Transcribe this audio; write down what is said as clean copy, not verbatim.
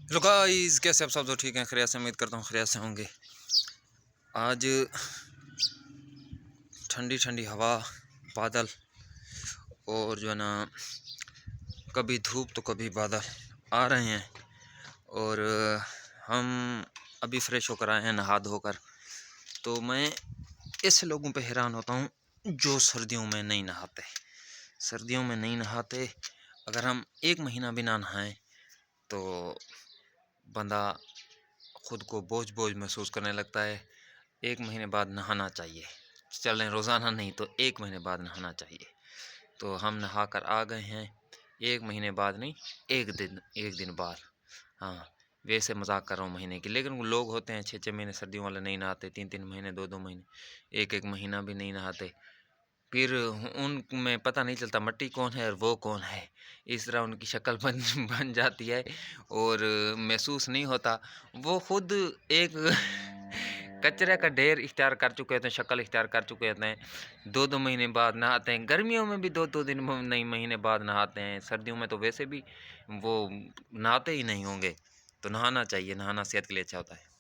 Hello guys, कैसे आप सब? तो ठीक हैं, खैरियत से? उम्मीद करता हूँ खैरियत से होंगे। आज ठंडी ठंडी हवा, बादल और जो है ना, कभी धूप तो कभी बादल आ रहे हैं। और हम अभी फ्रेश होकर आए हैं नहा धोकर। तो मैं ऐसे लोगों पे हैरान होता हूँ जो सर्दियों में नहीं नहाते। सर्दियों में नहीं नहाते। अगर हम एक महीना भी ना नहाएं तो बंदा खुद को बोझ बोझ महसूस करने लगता है। एक महीने बाद नहाना चाहिए, चलें रोज़ाना नहीं तो एक महीने बाद नहाना चाहिए। तो हम नहा कर आ गए हैं, एक महीने बाद नहीं, एक दिन बाद। हाँ, वैसे मजाक कर रहा हूँ महीने की, लेकिन वो लोग होते हैं 6-6 महीने सर्दियों वाले नहीं नहाते, 3-3 महीने, 2-2 महीने, एक महीना भी नहीं नहाते। फिर उनमें पता नहीं चलता मट्टी कौन है और वो कौन है। इस तरह उनकी शक्ल बन बन जाती है और महसूस नहीं होता। वो खुद एक कचरे का ढेर इख्तियार कर चुके होते हैं, शक्ल इख्तियार कर चुके होते हैं। 2-2 महीने बाद नहाते हैं। गर्मियों में भी 2-2 दिन नहीं, महीने बाद नहाते हैं। सर्दियों में तो वैसे भी वो नहाते ही नहीं होंगे। तो नहाना चाहिए, नहाना सेहत के लिए अच्छा होता है।